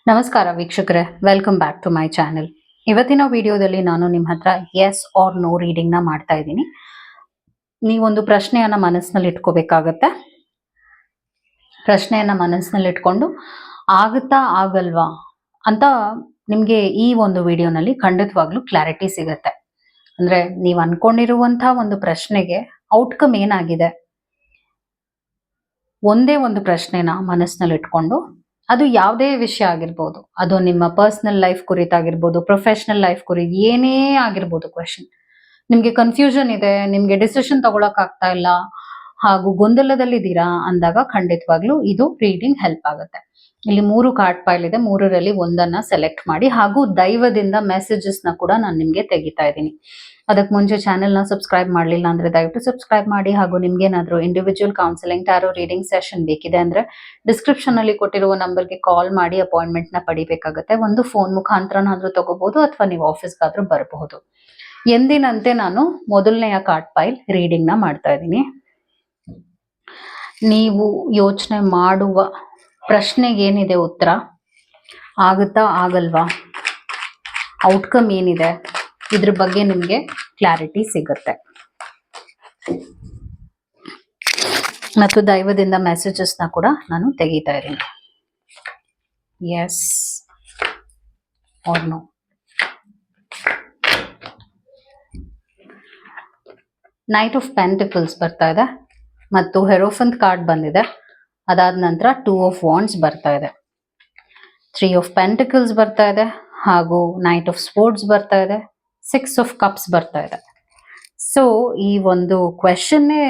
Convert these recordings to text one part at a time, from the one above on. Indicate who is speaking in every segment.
Speaker 1: ನಮಸ್ಕಾರ ವೀಕ್ಷಕರೇ, welcome back to my channel. ಇವತ್ತಿನ ವಿಡಿಯೋದಲ್ಲಿ ನಾನು ನಿಮ್ಮ ಹತ್ರ ಎಸ್ ಆರ್ ನೋ ರೀಡಿಂಗ್ ನ ಮಾಡ್ತಾ ಇದ್ದೀನಿ. ನೀವೊಂದು ಪ್ರಶ್ನೆಯನ್ನ ಮನಸ್ಸಿನಲ್ಲಿ ಇಟ್ಕೋಬೇಕಾಗತ್ತೆ. ಪ್ರಶ್ನೆಯನ್ನ ಮನಸ್ಸಿನಲ್ಲಿ ಇಟ್ಕೊಂಡು ಆಗುತ್ತಾ ಆಗಲ್ವಾ ಅಂತ ನಿಮ್ಗೆ ಈ ಒಂದು ವಿಡಿಯೋನಲ್ಲಿ ಖಂಡಿತವಾಗ್ಲೂ ಕ್ಲಾರಿಟಿ ಸಿಗತ್ತೆ. ಅಂದ್ರೆ ನೀವು ಅನ್ಕೊಂಡಿರುವಂತಹ ಒಂದು ಪ್ರಶ್ನೆಗೆ ಔಟ್ಕಮ್ ಏನಾಗಿದೆ, ಒಂದೇ ಒಂದು ಪ್ರಶ್ನೆನ ಮನಸ್ಸಿನಲ್ಲಿ ಇಟ್ಕೊಂಡು, ಅದು ಯಾವುದೇ ವಿಷಯ ಆಗಿರ್ಬೋದು, ಅದು ನಿಮ್ಮ ಪರ್ಸನಲ್ ಲೈಫ್ ಕುರಿತಾಗಿರ್ಬೋದು, ಪ್ರೊಫೆಷನಲ್ ಲೈಫ್ ಕುರಿತು ಏನೇ ಆಗಿರ್ಬೋದು ಕ್ವೆಶನ್. ನಿಮ್ಗೆ ಕನ್ಫ್ಯೂಷನ್ ಇದೆ, ನಿಮ್ಗೆ ಡಿಸಿಷನ್ ತಗೊಳಕ್ ಆಗ್ತಾ ಇಲ್ಲ, ಹಾಗೂ ಗೊಂದಲದಲ್ಲಿದ್ದೀರಾ ಅಂದಾಗ ಖಂಡಿತವಾಗ್ಲೂ ಇದು ರೀಡಿಂಗ್ ಹೆಲ್ಪ್ ಆಗುತ್ತೆ. ಇಲ್ಲಿ 3 ಕಾರ್ಡ್ ಪೈಲ್ ಇದೆ, 3ರಲ್ಲಿ ಒಂದನ್ನ ಸೆಲೆಕ್ಟ್ ಮಾಡಿ, ಹಾಗೂ ದೈವದಿಂದ ಮೆಸೇಜಸ್ ನ ಕೂಡ ನಾನು ನಿಮ್ಗೆ ತೆಗಿತಾ ಇದ್ದೀನಿ. ಅದಕ್ಕೆ ಮುಂಚೆ ಚಾನೆಲ್ ನ ಸಬ್ಸ್ಕ್ರೈಬ್ ಮಾಡಲಿಲ್ಲ ಅಂದ್ರೆ ದಯವಿಟ್ಟು ಸಬ್ಸ್ಕ್ರೈಬ್ ಮಾಡಿ. ಹಾಗೂ ನಿಮ್ಗೆ ಏನಾದ್ರು individual counselling, tarot reading session ಬೇಕಿದೆ ಅಂದ್ರೆ ಡಿಸ್ಕ್ರಿಪ್ಷನ್ ಅಲ್ಲಿ ಕೊಟ್ಟಿರುವ ನಂಬರ್ಗೆ ಕಾಲ್ ಮಾಡಿ ಅಪಾಯಿಂಟ್ಮೆಂಟ್ ನ ಪಡಿಬೇಕಾಗುತ್ತೆ. ಒಂದು ಫೋನ್ ಮುಖಾಂತರನಾದ್ರೂ ತಗೋಬಹುದು, ಅಥವಾ ನೀವು ಆಫೀಸ್ಗಾದ್ರೂ ಬರಬಹುದು. ಎಂದಿನಂತೆ ನಾನು ಮೊದಲನೆಯ ಕಾರ್ಡ್ ಪೈಲ್ ರೀಡಿಂಗ್ ನ ಮಾಡ್ತಾ ಇದ್ದೀನಿ. ನೀವು ಯೋಚನೆ ಮಾಡುವ ಪ್ರಶ್ನೆಗೆ ಏನಿದೆ ಉತ್ತರ, ಆಗುತ್ತಾ ಆಗಲ್ವಾ, ಔಟ್ಕಮ್ ಏನಿದೆ, ಇದ್ರ ಬಗ್ಗೆ ನಿಮ್ಗೆ ಕ್ಲಾರಿಟಿ ಸಿಗುತ್ತೆ. ಮತ್ತು ದೈವದಿಂದ ಮೆಸೇಜಸ್ ನ ಕೂಡ ನಾನು ತೆಗಿತಾ ಇದ್ದೀನಿ. Yes or no. Knight of pentacles ಬರ್ತಾ ಇದೆ, ಮತ್ತು ಹೆರೋಫಂತ್ ಕಾರ್ಡ್ ಬಂದಿದೆ. ಅದಾದ ನಂತರ 2 ಆಫ್ ವಾಂಡ್ಸ್ ಬರ್ತಾ ಇದೆ, 3 ಆಫ್ ಪೆಂಟಿಕಲ್ಸ್ ಬರ್ತಾ ಇದೆ, ಹಾಗೂ ನೈಟ್ ಆಫ್ ಸ್ವೋರ್ಡ್ಸ್ ಬರ್ತಾ ಇದೆ, 6 ಆಫ್ ಕಪ್ಸ್ ಬರ್ತಾ ಇದೆ. ಸೊ ಈ ಒಂದು ಕ್ವೆಶನ್ನೇ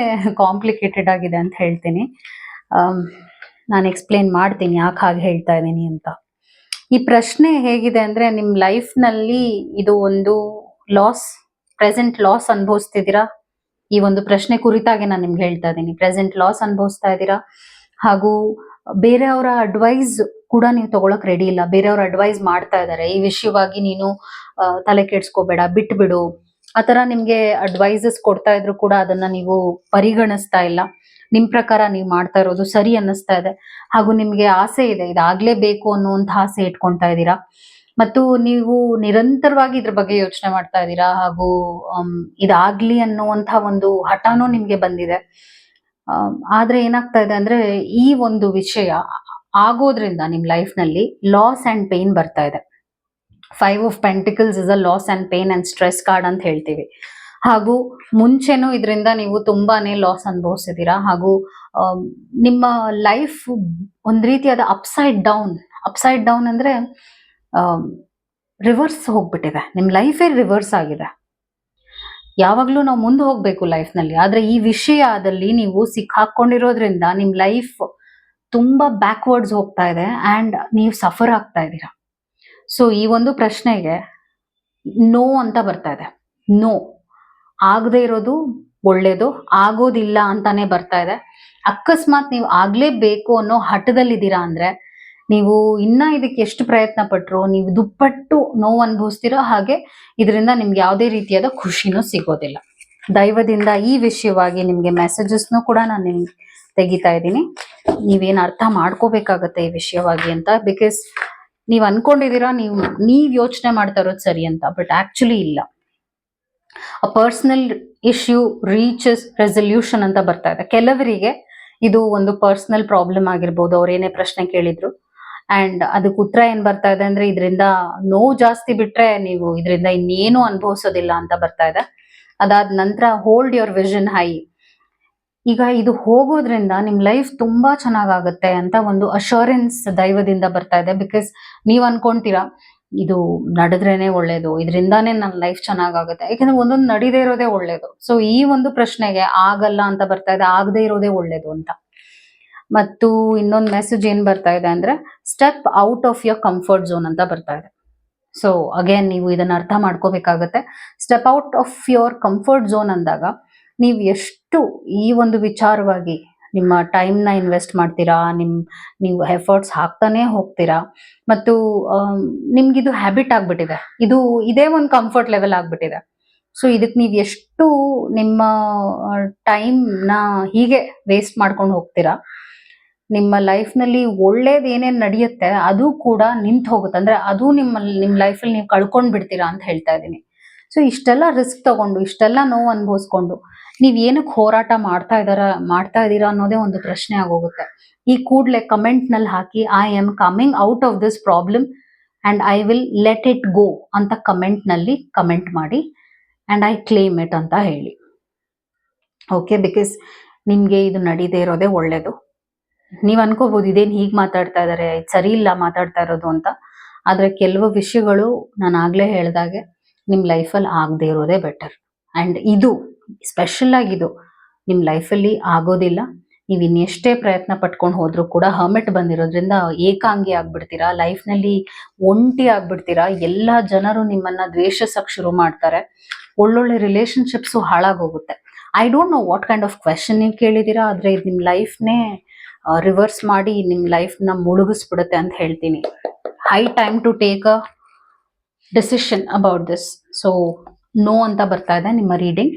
Speaker 1: ಕಾಂಪ್ಲಿಕೇಟೆಡ್ ಆಗಿದೆ ಅಂತ ಹೇಳ್ತೀನಿ. ನಾನು ಎಕ್ಸ್ಪ್ಲೇನ್ ಮಾಡ್ತೀನಿ ಯಾಕೆ ಹಾಗೆ ಹೇಳ್ತಾ ಇದ್ದೀನಿ ಅಂತ. ಈ ಪ್ರಶ್ನೆ ಹೇಗಿದೆ ಅಂದ್ರೆ, ನಿಮ್ ಲೈಫ್ ನಲ್ಲಿ ಇದು ಒಂದು ಲಾಸ್, ಪ್ರೆಸೆಂಟ್ ಲಾಸ್ ಅನುಭವಿಸ್ತಿದ್ದೀರಾ. ಈ ಒಂದು ಪ್ರಶ್ನೆ ಕುರಿತಾಗಿ ನಾನು ನಿಮ್ಗೆ ಹೇಳ್ತಾ ಇದ್ದೀನಿ. ಪ್ರೆಸೆಂಟ್ ಲಾಸ್ ಅನುಭವಿಸ್ತಾ ಇದ್ದೀರಾ, ಹಾಗೂ ಬೇರೆಯವರ ಅಡ್ವೈಸ್ ಕೂಡ ನೀವು ತಗೊಳಕ್ ರೆಡಿ ಇಲ್ಲ. ಬೇರೆಯವ್ರ ಅಡ್ವೈಸ್ ಮಾಡ್ತಾ ಇದ್ದಾರೆ, ಈ ವಿಷಯವಾಗಿ ನೀನು ತಲೆ ಕೆಡ್ಸ್ಕೋಬೇಡ, ಬಿಟ್ಬಿಡು, ಆತರ ನಿಮ್ಗೆ ಅಡ್ವೈಸಸ್ ಕೊಡ್ತಾ ಇದ್ರು ಕೂಡ ಅದನ್ನ ನೀವು ಪರಿಗಣಿಸ್ತಾ ಇಲ್ಲ. ನಿಮ್ ಪ್ರಕಾರ ನೀವು ಮಾಡ್ತಾ ಇರೋದು ಸರಿ ಅನ್ನಿಸ್ತಾ ಇದೆ, ಹಾಗೂ ನಿಮ್ಗೆ ಆಸೆ ಇದೆ, ಇದಾಗ್ಲೇಬೇಕು ಅನ್ನುವಂಥ ಆಸೆ ಇಟ್ಕೊಳ್ತಾ ಇದ್ದೀರಾ. ಮತ್ತು ನೀವು ನಿರಂತರವಾಗಿ ಇದ್ರ ಬಗ್ಗೆ ಯೋಚನೆ ಮಾಡ್ತಾ ಇದ್ದೀರಾ, ಹಾಗೂ ಇದಾಗ್ಲಿ ಅನ್ನುವಂಥ ಒಂದು ಹಠನೂ ನಿಮ್ಗೆ ಬಂದಿದೆ. ಆದ್ರೆ ಏನಾಗ್ತಾ ಇದೆ ಅಂದ್ರೆ, ಈ ಒಂದು ವಿಷಯ ಆಗೋದ್ರಿಂದ ನಿಮ್ ಲೈಫ್ ನಲ್ಲಿ ಲಾಸ್ ಅಂಡ್ ಪೇನ್ ಬರ್ತಾ ಇದೆ. 5 of pentacles is a loss and pain and stress card ಅಂತ ಹೇಳ್ತೀವಿ. ಹಾಗೂ ಮುಂಚೆನೂ ಇದರಿಂದ ನೀವು ತುಂಬಾನೇ ಲಾಸ್ ಅನುಭವಿಸಿದೀರಾ, ಹಾಗೂ ನಿಮ್ಮ ಲೈಫ್ ಒಂದ್ ರೀತಿಯಾದ ಅಪ್ಸೈಡ್ ಡೌನ್ ಅಂದ್ರೆ ರಿವರ್ಸ್ ಹೋಗ್ಬಿಟ್ಟಿದೆ. ನಿಮ್ ಲೈಫೇ ರಿವರ್ಸ್ ಆಗಿದೆ. ಯಾವಾಗ್ಲೂ ನಾವು ಮುಂದೆ ಹೋಗ್ಬೇಕು ಲೈಫ್ ನಲ್ಲಿ, ಆದ್ರೆ ಈ ವಿಷಯದಲ್ಲಿ ನೀವು ಸಿಕ್ಕಾಕೊಂಡಿರೋದ್ರಿಂದ ನಿಮ್ ಲೈಫ್ ತುಂಬಾ ಬ್ಯಾಕ್ವರ್ಡ್ಸ್ ಹೋಗ್ತಾ ಇದೆ ಅಂಡ್ ನೀವು ಸಫರ್ ಆಗ್ತಾ ಇದ್ದೀರಾ. ಸೊ ಈ ಒಂದು ಪ್ರಶ್ನೆಗೆ ನೋ ಅಂತ ಬರ್ತಾ ಇದೆ. ನೋ, ಆಗದೆ ಇರೋದು ಒಳ್ಳೇದು, ಆಗೋದಿಲ್ಲ ಅಂತಾನೆ ಬರ್ತಾ ಇದೆ. ಅಕಸ್ಮಾತ್ ನೀವು ಆಗ್ಲೇಬೇಕು ಅನ್ನೋ ಹಠದಲ್ಲಿದ್ದೀರಾ ಅಂದ್ರೆ, ನೀವು ಇನ್ನ ಇದಕ್ಕೆ ಎಷ್ಟು ಪ್ರಯತ್ನ ಪಟ್ರು ನೀವು ದುಪ್ಪಟ್ಟು ನೋವು ಅನುಭವಿಸ್ತೀರಾ, ಹಾಗೆ ಇದರಿಂದ ನಿಮ್ಗೆ ಯಾವುದೇ ರೀತಿಯಾದ ಖುಷಿನೂ ಸಿಗೋದಿಲ್ಲ. ದೈವದಿಂದ ಈ ವಿಷಯವಾಗಿ ನಿಮ್ಗೆ ಮೆಸೇಜಸ್ನು ಕೂಡ ನಾನು ನಿಮ್ಗೆ ತೆಗಿತಾ ಇದ್ದೀನಿ. ನೀವೇನು ಅರ್ಥ ಮಾಡ್ಕೋಬೇಕಾಗತ್ತೆ ಈ ವಿಷಯವಾಗಿ ಅಂತ. ಬಿಕಾಸ್ ನೀವ್ ಅನ್ಕೊಂಡಿದೀರಾ ನೀವ್ ಯೋಚನೆ ಮಾಡ್ತಾ ಇರೋದು ಸರಿ ಅಂತ, ಬಟ್ ಆಕ್ಚುಲಿ ಇಲ್ಲ. A personal issue reaches resolution ಅಂತ ಬರ್ತಾ ಇದೆ. ಕೆಲವರಿಗೆ ಇದು ಒಂದು ಪರ್ಸನಲ್ ಪ್ರಾಬ್ಲಮ್ ಆಗಿರ್ಬೋದು, ಅವ್ರು ಏನೇ ಪ್ರಶ್ನೆ ಕೇಳಿದ್ರು, ಅಂಡ್ ಅದಕ್ಕೆ ಉತ್ತರ ಏನ್ ಬರ್ತಾ ಇದೆ ಅಂದ್ರೆ, ಇದರಿಂದ ನೋವು ಜಾಸ್ತಿ ಬಿಟ್ರೆ ನೀವು ಇದರಿಂದ ಇನ್ನೇನು ಅನುಭವಿಸೋದಿಲ್ಲ ಅಂತ ಬರ್ತಾ ಇದೆ. ಅದಾದ ನಂತರ ಹೋಲ್ಡ್ ಯುವರ್ ವಿಷನ್ ಹೈ. ಈಗ ಇದು ಹೋಗೋದ್ರಿಂದ ನಿಮ್ ಲೈಫ್ ತುಂಬಾ ಚೆನ್ನಾಗಾಗುತ್ತೆ ಅಂತ ಒಂದು ಅಶ್ಯೂರೆನ್ಸ್ ದೈವದಿಂದ ಬರ್ತಾ ಇದೆ. ಬಿಕಾಸ್ ನೀವ್ ಅನ್ಕೊಂತೀರಾ ಇದು ನಡೆದ್ರೇನೆ ಒಳ್ಳೇದು, ಇದರಿಂದಾನೇ ನನ್ನ ಲೈಫ್ ಚೆನ್ನಾಗಾಗುತ್ತೆ, ಯಾಕಂದ್ರೆ ಒಂದೊಂದು ನಡೀದೇ ಇರೋದೇ ಒಳ್ಳೇದು. ಸೊ ಈ ಒಂದು ಪ್ರಶ್ನೆಗೆ ಆಗಲ್ಲ ಅಂತ ಬರ್ತಾ ಇದೆ, ಆಗದೆ ಇರೋದೇ ಒಳ್ಳೇದು ಅಂತ. ಮತ್ತು ಇನ್ನೊಂದು ಮೆಸೇಜ್ ಏನ್ ಬರ್ತಾ ಇದೆ ಅಂದ್ರೆ, step out of your comfort zone ಅಂತ ಬರ್ತಾ ಇದೆ. ಸೊ ಅಗೇನ್ ನೀವು ಇದನ್ನ ಅರ್ಥ ಮಾಡ್ಕೋಬೇಕಾಗತ್ತೆ. Step out of your comfort zone ಅಂದಾಗ, ನೀವು ಎಷ್ಟು ಈ ಒಂದು ವಿಚಾರವಾಗಿ ನಿಮ್ಮ ಟೈಮ್ನ ಇನ್ವೆಸ್ಟ್ ಮಾಡ್ತೀರಾ, ನೀವು ಎಫರ್ಟ್ಸ್ ಹಾಕ್ತಾನೆ ಹೋಗ್ತೀರಾ, ಮತ್ತು ನಿಮ್ಗಿದು ಹ್ಯಾಬಿಟ್ ಆಗ್ಬಿಟ್ಟಿದೆ, ಇದೇ ಒಂದು ಕಂಫರ್ಟ್ ಲೆವೆಲ್ ಆಗ್ಬಿಟ್ಟಿದೆ. ಸೊ ಇದಕ್ಕೆ ನೀವು ಎಷ್ಟು ನಿಮ್ಮ ಟೈಮ್ನ ಹೀಗೆ ವೇಸ್ಟ್ ಮಾಡ್ಕೊಂಡು ಹೋಗ್ತೀರಾ, ನಿಮ್ಮ ಲೈಫ್ನಲ್ಲಿ ಒಳ್ಳೇದು ಏನೇನು ನಡೆಯುತ್ತೆ ಅದು ಕೂಡ ನಿಂತು ಹೋಗುತ್ತೆ. ಅಂದ್ರೆ ಅದು ನಿಮ್ಮ ಲೈಫಲ್ಲಿ ನೀವು ಕಳ್ಕೊಂಡ್ ಬಿಡ್ತೀರಾ ಅಂತ ಹೇಳ್ತಾ ಇದ್ದೀನಿ. ಸೊ ಇಷ್ಟೆಲ್ಲ ರಿಸ್ಕ್ ತಗೊಂಡು, ಇಷ್ಟೆಲ್ಲ ನೋವು ಅನುಭವಿಸ್ಕೊಂಡು ನೀವ್ ಏನಕ್ಕೆ ಹೋರಾಟ ಮಾಡ್ತಾ ಇದ್ದೀರಾ ಅನ್ನೋದೇ ಒಂದು ಪ್ರಶ್ನೆ ಆಗೋಗುತ್ತೆ. ಈ ಕೂಡಲೇ ಕಮೆಂಟ್ ನಲ್ಲಿ ಹಾಕಿ I am coming out of this problem and I will let it go ಅಂತ ಕಮೆಂಟ್ ನಲ್ಲಿ ಕಮೆಂಟ್ ಮಾಡಿ ಅಂಡ್ ಐ ಕ್ಲೇಮ್ ಇಟ್ ಅಂತ ಹೇಳಿ. ಓಕೆ, ಬಿಕಾಸ್ ನಿಮ್ಗೆ ಇದು ನಡೀದೇ ಇರೋದೇ ಒಳ್ಳೇದು. ನೀವ್ ಅನ್ಕೋಬಹುದು ಇದೇನ್ ಹೀಗ್ ಮಾತಾಡ್ತಾ ಇದಾರೆ, ಸರಿ ಇಲ್ಲ ಮಾತಾಡ್ತಾ ಇರೋದು ಅಂತ. ಆದ್ರೆ ಕೆಲವು ವಿಷಯಗಳು ನಾನು ಆಗ್ಲೇ ಹೇಳ್ದಾಗೆ ನಿಮ್ ಲೈಫಲ್ಲಿ ಆಗದೆ ಇರೋದೇ ಬೆಟರ್. ಅಂಡ್ ಇದು ಸ್ಪೆಷಲ್ ಆಗಿದು ನಿಮ್ ಲೈಫಲ್ಲಿ ಆಗೋದಿಲ್ಲ. ನೀವ್ ಇನ್ನೆಷ್ಟೇ ಪ್ರಯತ್ನ ಪಟ್ಕೊಂಡು ಹೋದ್ರು ಕೂಡ ಹರ್ಮಿಟ್ ಬಂದಿರೋದ್ರಿಂದ ಏಕಾಂಗಿ ಆಗ್ಬಿಡ್ತೀರಾ, ಲೈಫ್ನಲ್ಲಿ ಒಂಟಿ ಆಗ್ಬಿಡ್ತೀರಾ. ಎಲ್ಲಾ ಜನರು ನಿಮ್ಮನ್ನ ದ್ವೇಷಿಸಕ್ ಶುರು ಮಾಡ್ತಾರೆ, ಒಳ್ಳೊಳ್ಳೆ ರಿಲೇಶನ್ಶಿಪ್ಸು ಹಾಳಾಗೋಗುತ್ತೆ. I don't know what kind of question ನೀವು ಕೇಳಿದೀರಾ, ಆದ್ರೆ ಇದು ನಿಮ್ ಲೈಫ್ನೇ ರಿವರ್ಸ್ ಮಾಡಿ ನಿಮ್ ಲೈಫ್ನ ಮುಳುಗಿಸ್ಬಿಡುತ್ತೆ ಅಂತ ಹೇಳ್ತೀನಿ. High time to take a decision about this. So no ಅಂತ ಬರ್ತಾ ಇದೆ ನಿಮ್ಮ ರೀಡಿಂಗ್.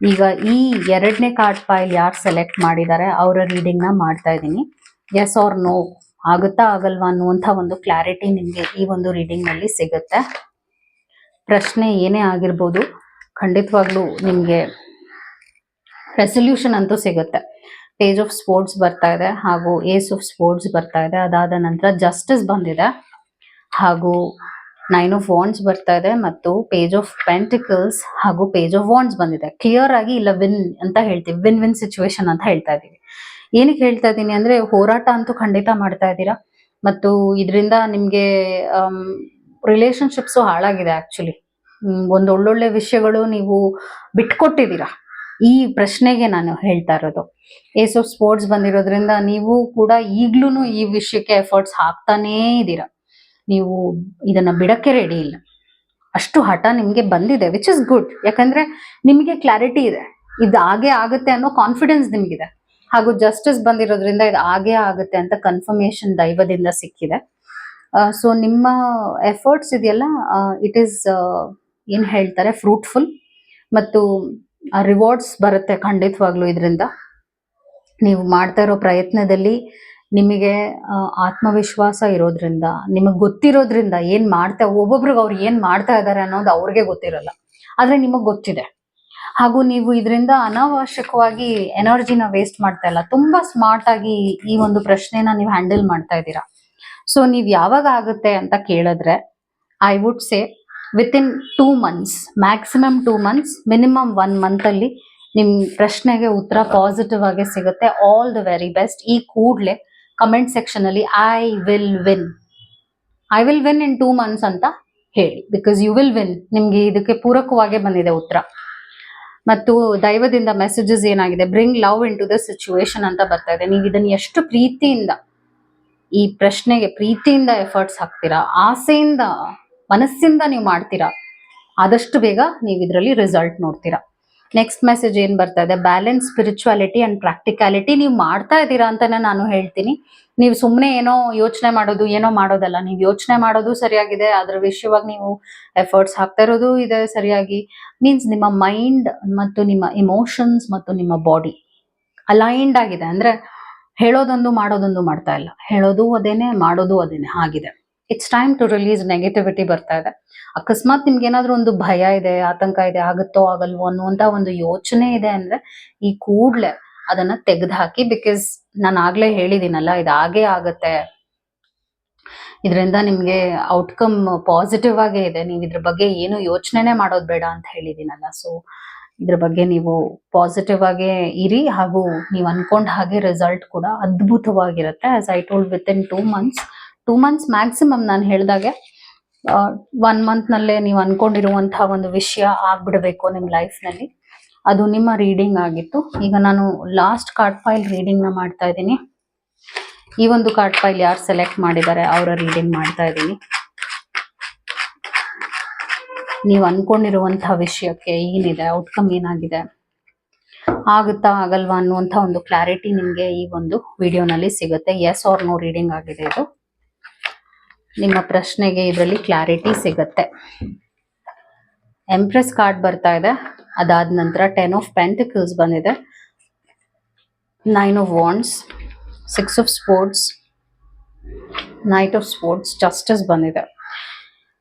Speaker 1: ಈಗ ಈ 2ನೇ ಕಾರ್ಡ್ ಫೈಲ್ ಯಾರು ಸೆಲೆಕ್ಟ್ ಮಾಡಿದ್ದಾರೆ ಅವರ ರೀಡಿಂಗ್ ನ ಮಾಡ್ತಾ ಇದ್ದೀನಿ. ಎಸ್ ಆರ್ ನೋ, ಆಗುತ್ತಾ ಆಗಲ್ವಾ ಅನ್ನುವಂಥ ಒಂದು ಕ್ಲಾರಿಟಿ ನಿಮಗೆ ಈ ಒಂದು ರೀಡಿಂಗ್ ನಲ್ಲಿ ಸಿಗುತ್ತೆ. ಪ್ರಶ್ನೆ ಏನೇ ಆಗಿರ್ಬೋದು, ಖಂಡಿತವಾಗ್ಲೂ ನಿಮಗೆ ರೆಸೊಲ್ಯೂಷನ್ ಅಂತೂ ಸಿಗುತ್ತೆ. ಪೇಜ್ ಆಫ್ ಸ್ಪೋರ್ಟ್ಸ್ ಬರ್ತಾ ಇದೆ ಹಾಗೂ ಏಸ್ ಆಫ್ ಸ್ಪೋರ್ಟ್ಸ್ ಬರ್ತಾ ಇದೆ. ಅದಾದ ನಂತರ ಜಸ್ಟಿಸ್ ಬಂದಿದೆ ಹಾಗೂ 9 ಆಫ್ ವಾಂಡ್ಸ್ ಬರ್ತಾ ಇದೆ ಮತ್ತು ಪೇಜ್ ಆಫ್ ಪೆಂಟಿಕಲ್ಸ್ ಹಾಗೂ ಪೇಜ್ ಆಫ್ ವಾಂಡ್ಸ್ ಬಂದಿದೆ. ಕ್ಲಿಯರ್ ಆಗಿ ಇಲ್ಲ ವಿನ್ ಅಂತ ಹೇಳ್ತೀವಿ, ವಿನ್ ವಿನ್ ಸಿಚುವೇಶನ್ ಅಂತ ಹೇಳ್ತಾ ಇದೀವಿ. ಏನಕ್ಕೆ ಹೇಳ್ತಾ ಇದ್ದೀನಿ ಅಂದ್ರೆ ಹೋರಾಟ ಅಂತೂ ಖಂಡಿತ ಮಾಡ್ತಾ ಇದ್ದೀರಾ ಮತ್ತು ಇದರಿಂದ ನಿಮ್ಗೆ ರಿಲೇಶನ್ಶಿಪ್ಸು ಹಾಳಾಗಿದೆ. ಆಕ್ಚುಲಿ ಒಂದು ಒಳ್ಳೊಳ್ಳೆ ವಿಷಯಗಳು ನೀವು ಬಿಟ್ಕೊಟ್ಟಿದ್ದೀರಾ. ಈ ಪ್ರಶ್ನೆಗೆ ನಾನು ಹೇಳ್ತಾ ಇರೋದು. ಏಸ್ ಆಫ್ ಸ್ಪೋರ್ಟ್ಸ್ ಬಂದಿರೋದ್ರಿಂದ ನೀವು ಕೂಡ ಈಗ್ಲೂ ಈ ವಿಷಯಕ್ಕೆ ಎಫರ್ಟ್ಸ್ ಹಾಕ್ತಾನೇ ಇದ್ದೀರಾ. ನೀವು ಇದನ್ನ ಬಿಡಕ್ಕೆ ರೆಡಿ ಇಲ್ಲ, ಅಷ್ಟು ಹಠ ನಿಮ್ಗೆ ಬಂದಿದೆ, ವಿಚ್ ಇಸ್ ಗುಡ್. ಯಾಕಂದ್ರೆ ನಿಮಗೆ ಕ್ಲಾರಿಟಿ ಇದೆ, ಇದು ಹಾಗೆ ಆಗುತ್ತೆ ಅನ್ನೋ ಕಾನ್ಫಿಡೆನ್ಸ್ ನಿಮ್ಗಿದೆ. ಹಾಗೂ ಜಸ್ಟಿಸ್ ಬಂದಿರೋದ್ರಿಂದ ಇದು ಹಾಗೆ ಆಗುತ್ತೆ ಅಂತ ಕನ್ಫರ್ಮೇಶನ್ ದೈವದಿಂದ ಸಿಕ್ಕಿದೆ. ಸೊ ನಿಮ್ಮ ಎಫರ್ಟ್ಸ್ ಇದೆಯಲ್ಲ, ಇಟ್ ಈಸ್ ಏನ್ ಹೇಳ್ತಾರೆ ಫ್ರೂಟ್ಫುಲ್ ಮತ್ತು ರಿವಾರ್ಡ್ಸ್ ಬರುತ್ತೆ ಖಂಡಿತವಾಗ್ಲೂ. ಇದರಿಂದ ನೀವು ಮಾಡ್ತಾ ಇರೋ ಪ್ರಯತ್ನದಲ್ಲಿ ನಿಮಗೆ ಆತ್ಮವಿಶ್ವಾಸ ಇರೋದ್ರಿಂದ, ನಿಮಗೆ ಗೊತ್ತಿರೋದ್ರಿಂದ ಏನ್ ಒಬ್ಬೊಬ್ರಿಗೆ ಅವ್ರು ಏನ್ ಮಾಡ್ತಾ ಇದ್ದಾರೆ ಅನ್ನೋದು ಅವ್ರಿಗೆ ಗೊತ್ತಿರಲ್ಲ, ಆದ್ರೆ ನಿಮಗ್ ಗೊತ್ತಿದೆ. ಹಾಗೂ ನೀವು ಇದರಿಂದ ಅನಾವಶ್ಯಕವಾಗಿ ಎನರ್ಜಿನ ವೇಸ್ಟ್ ಮಾಡ್ತಾ ಇಲ್ಲ, ತುಂಬಾ ಸ್ಮಾರ್ಟ್ ಆಗಿ ಈ ಒಂದು ಪ್ರಶ್ನೆನ ನೀವು ಹ್ಯಾಂಡಲ್ ಮಾಡ್ತಾ ಇದ್ದೀರಾ. ಸೊ ನೀವ್ ಯಾವಾಗ ಆಗುತ್ತೆ ಅಂತ ಕೇಳಿದ್ರೆ I would say within 2 months, maximum 2 months, minimum 1 month ಅಲ್ಲಿ ನಿಮ್ ಪ್ರಶ್ನೆಗೆ ಉತ್ತರ ಪಾಸಿಟಿವ್ ಆಗಿ ಸಿಗುತ್ತೆ. All the very best. ಈ ಕೂಡ್ಲೆ ಕಮೆಂಟ್ ಸೆಕ್ಷನ್ ಅಲ್ಲಿ I will win in 2 months ಅಂತ ಹೇಳಿ, ಬಿಕಾಸ್ ಯು ವಿಲ್ ವಿನ್. ನಿಮ್ಗೆ ಇದಕ್ಕೆ ಪೂರಕವಾಗಿ ಬಂದಿದೆ ಉತ್ತರ. ಮತ್ತು ದೈವದಿಂದ ಮೆಸೇಜಸ್ ಏನಾಗಿದೆ, bring love in to the situation ಅಂತ ಬರ್ತಾ ಇದೆ. ನೀವು ಇದನ್ನ ಎಷ್ಟು ಪ್ರೀತಿಯಿಂದ, ಈ ಪ್ರಶ್ನೆಗೆ ಪ್ರೀತಿಯಿಂದ ಎಫರ್ಟ್ಸ್ ಹಾಕ್ತೀರಾ, ಆಸೆಯಿಂದ ಮನಸ್ಸಿಂದ ನೀವು ಮಾಡ್ತೀರಾ, ಆದಷ್ಟು ಬೇಗ ನೀವು ಇದರಲ್ಲಿ ರಿಸಲ್ಟ್ ನೋಡ್ತೀರಾ. ನೆಕ್ಸ್ಟ್ ಮೆಸೇಜ್ ಏನ್ ಬರ್ತಾ ಇದೆ, ಬ್ಯಾಲೆನ್ಸ್ ಸ್ಪಿರಿಚುವಾಲಿಟಿ ಅಂಡ್ ಪ್ರಾಕ್ಟಿಕಾಲಿಟಿ. ನೀವು ಮಾಡ್ತಾ ಇದ್ದೀರಾ ಅಂತಾನೆ ನಾನು ಹೇಳ್ತೀನಿ. ನೀವು ಸುಮ್ಮನೆ ಏನೋ ಯೋಚನೆ ಮಾಡೋದು, ಏನೋ ಮಾಡೋದಲ್ಲ. ನೀವು ಯೋಚನೆ ಮಾಡೋದು ಸರಿಯಾಗಿದೆ, ಅದ್ರ ವಿಷಯವಾಗಿ ನೀವು ಎಫರ್ಟ್ಸ್ ಹಾಕ್ತಾ ಇರೋದು ಇದೆ ಸರಿಯಾಗಿ. ಮೀನ್ಸ್ ನಿಮ್ಮ ಮೈಂಡ್ ಮತ್ತು ನಿಮ್ಮ ಇಮೋಷನ್ಸ್ ಮತ್ತು ನಿಮ್ಮ ಬಾಡಿ ಅಲೈನ್ಡ್ ಆಗಿದೆ. ಅಂದ್ರೆ ಹೇಳೋದೊಂದು ಮಾಡೋದೊಂದು ಮಾಡ್ತಾ ಇಲ್ಲ, ಹೇಳೋದು ಅದೇನೆ ಮಾಡೋದು ಅದೇನೆ ಆಗಿದೆ. It's time to release. Negativity ಬರ್ತಾ ಇದೆ. ಅಕಸ್ಮಾತ್ ನಿಮ್ಗೆ ಏನಾದ್ರೂ ಒಂದು ಭಯ ಇದೆ, ಆತಂಕ ಇದೆ, ಆಗುತ್ತೋ ಆಗಲ್ವೋ ಅನ್ನುವಂತ ಒಂದು ಯೋಚನೆ ಇದೆ ಅಂದ್ರೆ ಈ ಕೂಡ್ಲೆ ಅದನ್ನ ತೆಗೆದುಹಾಕಿ. ಬಿಕಾಸ್ ನಾನು ಆಗ್ಲೇ ಹೇಳಿದೀನಲ್ಲ, ಇದು ಹಾಗೇ ಆಗತ್ತೆ, ಇದರಿಂದ ನಿಮ್ಗೆ ಔಟ್ಕಮ್ ಪಾಸಿಟಿವ್ ಆಗೇ ಇದೆ. ನೀವು ಇದ್ರ ಬಗ್ಗೆ ಏನು ಯೋಚನೆನೇ ಮಾಡೋದು ಬೇಡ ಅಂತ ಹೇಳಿದೀನಲ್ಲ. ಸೊ ಇದ್ರ ಬಗ್ಗೆ ನೀವು ಪಾಸಿಟಿವ್ ಆಗೇ ಇರಿ ಹಾಗೂ ನೀವು ಅನ್ಕೊಂಡ ಹಾಗೆ ರಿಸಲ್ಟ್ ಕೂಡ ಅದ್ಭುತವಾಗಿರುತ್ತೆ. As I told within 2 months maximum. ನಾನು ಹೇಳ್ದಾಗೆ 1 month ನಲ್ಲೇ ನೀವು ಅನ್ಕೊಂಡಿರುವಂತಹ ಒಂದು ವಿಷಯ ಆಗ್ಬಿಡ್ಬೇಕು ನಿಮ್ ಲೈಫ್ ನಲ್ಲಿ. ಅದು ನಿಮ್ಮ ರೀಡಿಂಗ್ ಆಗಿತ್ತು. ಈಗ ನಾನು ಲಾಸ್ಟ್ ಕಾರ್ಡ್ ಫೈಲ್ ರೀಡಿಂಗ್ ನ ಮಾಡ್ತಾ ಇದ್ದೀನಿ. ಈ ಒಂದು ಕಾರ್ಡ್ ಫೈಲ್ ಯಾರು ಸೆಲೆಕ್ಟ್ ಮಾಡಿದ್ದಾರೆ ಅವರ ರೀಡಿಂಗ್ ಮಾಡ್ತಾ ಇದ್ದೀನಿ. ನೀವು ಅನ್ಕೊಂಡಿರುವಂತಹ ವಿಷಯಕ್ಕೆ ಏನಿದೆ, ಔಟ್ಕಮ್ ಏನಾಗಿದೆ, ಆಗುತ್ತಾ ಆಗಲ್ವಾ ಅನ್ನುವಂಥ ಒಂದು ಕ್ಲಾರಿಟಿ ನಿಮ್ಗೆ ಈ ಒಂದು ವಿಡಿಯೋನಲ್ಲಿ ಸಿಗುತ್ತೆ. ಎಸ್ ಆರ್ ನೋ ರೀಡಿಂಗ್ ಆಗಿದೆ ಇದು. ನಿಮ್ಮ ಪ್ರಶ್ನೆಗೆ ಇದರಲ್ಲಿ ಕ್ಲಾರಿಟಿ ಸಿಗುತ್ತೆ. ಎಂಪ್ರೆಸ್ ಕಾರ್ಡ್ ಬರ್ತಾ ಇದೆ. ಅದಾದ ನಂತರ 10 ಆಫ್ ಪೆಂಟಿಕಲ್ಸ್ ಬಂದಿದೆ, 9 of wands, six of sports, knight of sports, justice ಬಂದಿದೆ.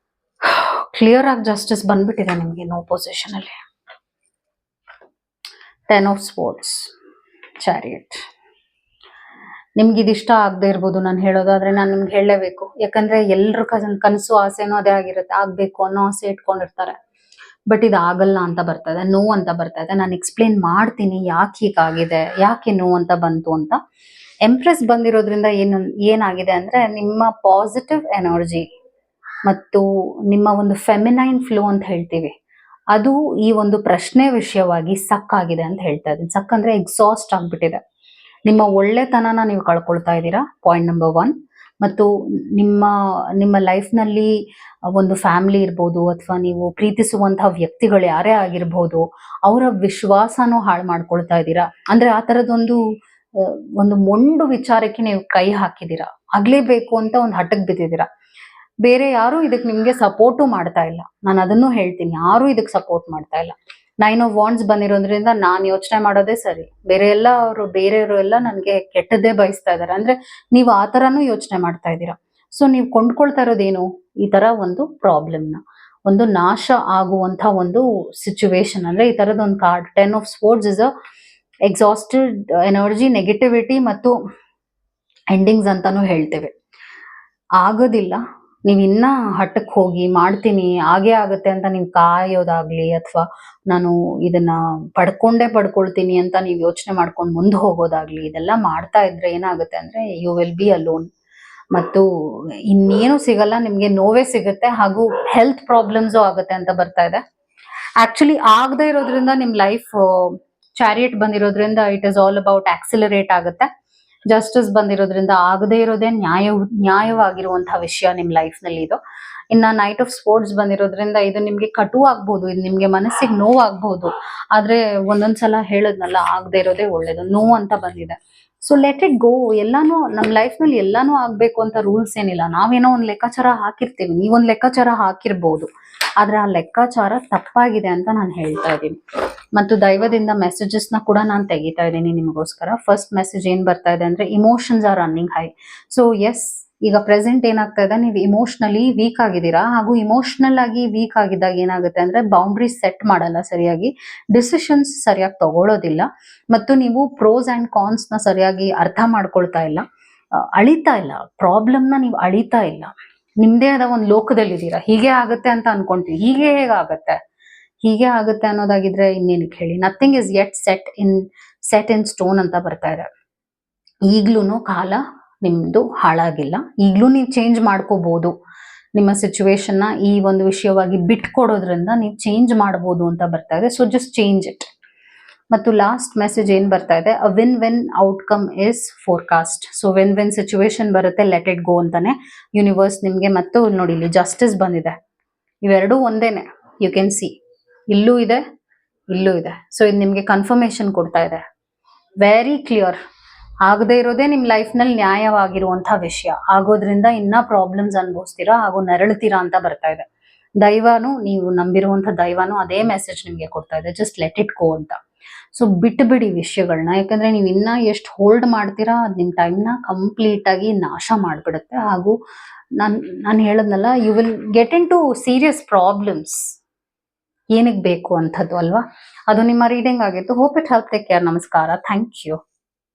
Speaker 1: ಕ್ಲಿಯರ್ ಆಗಿ ಜಸ್ಟಿಸ್ ಬಂದ್ಬಿಟ್ಟಿದೆ ನಿಮಗೆ ನೋ ಪೊಸಿಷನ್ ಅಲ್ಲಿ. Ten of sports, chariot. ನಿಮ್ಗೆ ಇದಿಷ್ಟ ಆಗದೆ ಇರ್ಬೋದು ನಾನು ಹೇಳೋದಾದ್ರೆ, ನಾನು ನಿಮ್ಗೆ ಹೇಳಲೇಬೇಕು. ಯಾಕಂದ್ರೆ ಎಲ್ರ ಕನಸು ಆಸೆನೂ ಅದೇ ಆಗಿರುತ್ತೆ, ಆಗ್ಬೇಕು ಅನ್ನೋ ಆಸೆ ಇಟ್ಕೊಂಡಿರ್ತಾರೆ. ಬಟ್ ಇದು ಆಗಲ್ಲ ಅಂತ ಬರ್ತಾ ಇದೆ, ನೋ ಅಂತ ಬರ್ತಾ ಇದೆ. ನಾನು ಎಕ್ಸ್ಪ್ಲೇನ್ ಮಾಡ್ತೀನಿ ಯಾಕೆ ಹೀಗಾಗಿದೆ, ಯಾಕೆ ನೋ ಅಂತ ಬಂತು ಅಂತ. ಎಂಪ್ರೆಸ್ ಬಂದಿರೋದ್ರಿಂದ ಏನಾಗಿದೆ ಅಂದ್ರೆ, ನಿಮ್ಮ ಪಾಸಿಟಿವ್ ಎನರ್ಜಿ ಮತ್ತು ನಿಮ್ಮ ಒಂದು ಫೆಮಿನೈನ್ ಫ್ಲೋ ಅಂತ ಹೇಳ್ತೀವಿ, ಅದು ಈ ಒಂದು ಪ್ರಶ್ನೆ ವಿಷಯವಾಗಿ ಸಕ್ ಆಗಿದೆ ಅಂತ ಹೇಳ್ತಾ ಇದ್ದೀನಿ. ಸಕ್ ಅಂದ್ರೆ ಎಕ್ಸಾಸ್ಟ್ ಆಗ್ಬಿಟ್ಟಿದೆ. ನಿಮ್ಮ ಒಳ್ಳೆತನನ ನೀವು ಕಳ್ಕೊಳ್ತಾ ಇದ್ದೀರಾ, ಪಾಯಿಂಟ್ ನಂಬರ್ 1. ಮತ್ತು ನಿಮ್ಮ ಲೈಫ್ನಲ್ಲಿ ಒಂದು ಫ್ಯಾಮಿಲಿ ಇರ್ಬೋದು, ಅಥವಾ ನೀವು ಪ್ರೀತಿಸುವಂತಹ ವ್ಯಕ್ತಿಗಳು ಯಾರೇ ಆಗಿರ್ಬೋದು, ಅವರ ವಿಶ್ವಾಸನೂ ಹಾಳು ಮಾಡ್ಕೊಳ್ತಾ ಇದ್ದೀರಾ. ಅಂದ್ರೆ ಆ ಥರದೊಂದು ಒಂದು ಮೊಂಡು ವಿಚಾರಕ್ಕೆ ನೀವು ಕೈ ಹಾಕಿದ್ದೀರಾ, ಆಗ್ಲೇಬೇಕು ಅಂತ ಒಂದು ಹಠಕ್ಕೆ ಬಿದ್ದಿದ್ದೀರಾ. ಬೇರೆ ಯಾರು ಇದಕ್ಕೆ ನಿಮ್ಗೆ ಸಪೋರ್ಟು ಮಾಡ್ತಾ ಇಲ್ಲ. ನಾನು ಅದನ್ನು ಹೇಳ್ತೀನಿ, ಯಾರು ಇದಕ್ಕೆ ಸಪೋರ್ಟ್ ಮಾಡ್ತಾ ಇಲ್ಲ. 9 ಆಫ್ ವಾಂಡ್ಸ್ ಬಂದಿರೋದ್ರಿಂದ ನಾನು ಯೋಚನೆ ಮಾಡೋದೇ ಸರಿ, ಬೇರೆಯವರು ಎಲ್ಲ ನನಗೆ ಕೆಟ್ಟದ್ದೇ ಬಯಸ್ತಾ ಇದ್ದಾರೆ. ಅಂದ್ರೆ ನೀವು ಆ ಥರನೂ ಯೋಚನೆ ಮಾಡ್ತಾ ಇದ್ದೀರಾ. ಸೊ ನೀವು ಕೊಂಡ್ಕೊಳ್ತಾ ಇರೋದೇನು, ಈ ತರ ಒಂದು ಪ್ರಾಬ್ಲಮ್ನ, ಒಂದು ನಾಶ ಆಗುವಂತ ಒಂದು ಸಿಚುವೇಶನ್. ಅಂದ್ರೆ ಈ ತರದ ಒಂದು card 10 of sports is a exhausted energy, negativity ಮತ್ತು ಎಂಡಿಂಗ್ಸ್ ಅಂತಾನು ಹೇಳ್ತೇವೆ. ಆಗೋದಿಲ್ಲ, ನೀವು ಇನ್ನ ಹಠಕ್ಕೆ ಹೋಗಿ ಮಾಡ್ತೀನಿ ಹಾಗೆ ಆಗುತ್ತೆ ಅಂತ ನೀವು ಕಾಯೋದಾಗ್ಲಿ, ಅಥವಾ ನಾನು ಇದನ್ನ ಪಡ್ಕೊಳ್ತೀನಿ ಅಂತ ನೀವು ಯೋಚನೆ ಮಾಡ್ಕೊಂಡು ಮುಂದೆ ಹೋಗೋದಾಗ್ಲಿ, ಇದೆಲ್ಲ ಮಾಡ್ತಾ ಇದ್ರೆ ಏನಾಗುತ್ತೆ ಅಂದ್ರೆ ಯು ವಿಲ್ ಬಿ ಅಲೋನ್. ಮತ್ತು ಇನ್ನೇನು ಸಿಗಲ್ಲ ನಿಮ್ಗೆ, ನೋವೇ ಸಿಗುತ್ತೆ, ಹಾಗೂ ಹೆಲ್ತ್ ಪ್ರಾಬ್ಲಮ್ಸು ಆಗುತ್ತೆ ಅಂತ ಬರ್ತಾ ಇದೆ. ಆಕ್ಚುಲಿ ಆಗದೆ ಇರೋದ್ರಿಂದ ನಿಮ್ ಲೈಫ್ ಚಾರಿಯಟ್ ಬಂದಿರೋದ್ರಿಂದ it is all about accelerate ಆಗುತ್ತೆ. ಜಸ್ಟಿಸ್ ಬಂದಿರೋದ್ರಿಂದ ಆಗದೆ ಇರೋದೇ ನ್ಯಾಯವಾಗಿರುವಂತಹ ವಿಷಯ ನಿಮ್ ಲೈಫ್ ನಲ್ಲಿ ಇದು. ಇನ್ನ ನೈಟ್ ಆಫ್ ಸ್ಪೋರ್ಟ್ಸ್ ಬಂದಿರೋದ್ರಿಂದ ಇದು ನಿಮ್ಗೆ ಕಟು ಆಗ್ಬಹುದು, ಇದು ನಿಮ್ಗೆ ಮನಸ್ಸಿಗೆ ನೋವಾಗ್ಬಹುದು. ಆದ್ರೆ ಒಂದೊಂದ್ಸಲ ಹೇಳದ್ನಲ್ಲ, ಆಗದೆ ಇರೋದೇ ಒಳ್ಳೇದು, ನೋವು ಅಂತ ಬಂದಿದೆ. ಸೊ ಲೆಟ್ ಇಟ್ ಗೋ. ಎಲ್ಲಾನು ನಮ್ ಲೈಫ್ ನಲ್ಲಿ ಎಲ್ಲಾನು ಆಗ್ಬೇಕು ಅಂತ ರೂಲ್ಸ್ ಏನಿಲ್ಲ. ನಾವೇನೋ ಒಂದ್ ಲೆಕ್ಕಾಚಾರ ಹಾಕಿರ್ತೀವಿ, ನೀವೊಂದ್ ಲೆಕ್ಕಾಚಾರ ಹಾಕಿರ್ಬೋದು, ಆದ್ರೆ ಆ ಲೆಕ್ಕಾಚಾರ ತಪ್ಪಾಗಿದೆ ಅಂತ ನಾನು ಹೇಳ್ತಾ ಇದ್ದೀನಿ. ಮತ್ತು ದೈವದಿಂದ ಮೆಸೇಜಸ್ ನ ಕೂಡ ನಾನು ತೆಗಿತಾ ಇದ್ದೀನಿ ನಿಮಗೋಸ್ಕರ. ಫಸ್ಟ್ ಮೆಸೇಜ್ ಏನ್ ಬರ್ತಾ ಇದೆ ಅಂದ್ರೆ, emotions are running high. So yes, ಈಗ ಪ್ರೆಸೆಂಟ್ ಏನಾಗ್ತಾ ಇದೆ, ನೀವು ಇಮೋಷನಲಿ ವೀಕ್ ಆಗಿದ್ದೀರಾ. ಹಾಗೂ ಇಮೋಷನಲ್ ಆಗಿ ವೀಕ್ ಆಗಿದ್ದಾಗ ಏನಾಗುತ್ತೆ ಅಂದ್ರೆ, ಬೌಂಡ್ರೀಸ್ ಸೆಟ್ ಮಾಡಲ್ಲ ಸರಿಯಾಗಿ, ಡಿಸಿಷನ್ಸ್ ಸರಿಯಾಗಿ ತಗೊಳ್ಳೋದಿಲ್ಲ, ಮತ್ತು ನೀವು ಪ್ರೋಸ್ ಅಂಡ್ ಕಾನ್ಸ್ ನ ಸರಿಯಾಗಿ ಅರ್ಥ ಮಾಡ್ಕೊಳ್ತಾ ಇಲ್ಲ, ಅಳಿತಾ ಇಲ್ಲ, ಪ್ರಾಬ್ಲಮ್ನ ನೀವು ಅಳಿತಾ ಇಲ್ಲ. ನಿಮ್ದೇ ಆದ ಒಂದು ಲೋಕದಲ್ಲಿ ಇದ್ದೀರಾ. ಹೀಗೆ ಆಗುತ್ತೆ ಅಂತ ಅನ್ಕೊಂತೀವಿ, ಹೀಗೆ ಆಗುತ್ತೆ ಅನ್ನೋದಾಗಿದ್ರೆ ಇನ್ನೇನಕ್ಕೆ ಹೇಳಿ. Nothing is yet set in stone ಅಂತ ಬರ್ತಾ ಇದೆ. ಈಗ್ಲೂ ಕಾಲ ನಿಮ್ದು ಹಾಳಾಗಿಲ್ಲ, ಈಗ್ಲೂ ನೀವು ಚೇಂಜ್ ಮಾಡ್ಕೋಬಹುದು ನಿಮ್ಮ ಸಿಚುವೇಶನ್ ನ. ಈ ಒಂದು ವಿಷಯವಾಗಿ ಬಿಟ್ಕೊಡೋದ್ರಿಂದ ನೀವು ಚೇಂಜ್ ಮಾಡಬಹುದು ಅಂತ ಬರ್ತಾ ಇದೆ. So just change it. ಮತ್ತು ಲಾಸ್ಟ್ ಮೆಸೇಜ್ ಏನ್ ಬರ್ತಾ ಇದೆ, a win win outcome is forecast. So win win situation ಬರುತ್ತೆ, ಲೆಟ್ ಇಟ್ ಗೋ ಅಂತಾನೆ ಯೂನಿವರ್ಸ್ ನಿಮ್ಗೆ. ಮತ್ತು ನೋಡಿ, ಇಲ್ಲಿ ಜಸ್ಟಿಸ್ ಬಂದಿದೆ. ಇವೆರಡೂ ಒಂದೇನೆ, ಯು ಕ್ಯಾನ್ ಸಿ, ಇಲ್ಲೂ ಇದೆ, ಇಲ್ಲೂ ಇದೆ. ಸೊ ಇದು ನಿಮ್ಗೆ ಕನ್ಫರ್ಮೇಶನ್ ಕೊಡ್ತಾ ಇದೆ, ವೆರಿ ಕ್ಲಿಯರ್. ಆಗದೆ ಇರೋದೇ ನಿಮ್ ಲೈಫ್ ನಲ್ಲಿ ನ್ಯಾಯವಾಗಿರುವಂತಹ ವಿಷಯ, ಆಗೋದ್ರಿಂದ ಇನ್ನ ಪ್ರಾಬ್ಲಮ್ಸ್ ಅನ್ಭವಿಸ್ತೀರಾ ಹಾಗೂ ನರಳ್ತೀರಾ ಅಂತ ಬರ್ತಾ ಇದೆ. ದೈವನು, ನೀವು ನಂಬಿರುವಂತ ದೈವನು ಅದೇ ಮೆಸೇಜ್ ನಿಮ್ಗೆ ಕೊಡ್ತಾ ಇದೆ, ಜಸ್ಟ್ ಲೆಟ್ ಇಟ್ ಗೋ ಅಂತ. ಸೊ ಬಿಟ್ಟು ವಿಷಯಗಳನ್ನ, ಯಾಕಂದ್ರೆ ನೀವು ಇನ್ನ ಎಷ್ಟು ಹೋಲ್ಡ್ ಮಾಡ್ತೀರಾ ಅದು ನಿಮ್ ಟೈಮ್ನ ಕಂಪ್ಲೀಟ್ ಆಗಿ ನಾಶ ಮಾಡ್ಬಿಡುತ್ತೆ. ಹಾಗೂ ನಾನು ಹೇಳದ್ನಲ್ಲ, you will get into serious problems. ಏನಕ್ಕೆ ಬೇಕು ಅಂಥದ್ದು ಅಲ್ವಾ. ಅದು ನಿಮ್ಮ ರೀಡಿಂಗ್ ಆಗಿತ್ತು. Hope it help. Take care. ನಮಸ್ಕಾರ. Thank you.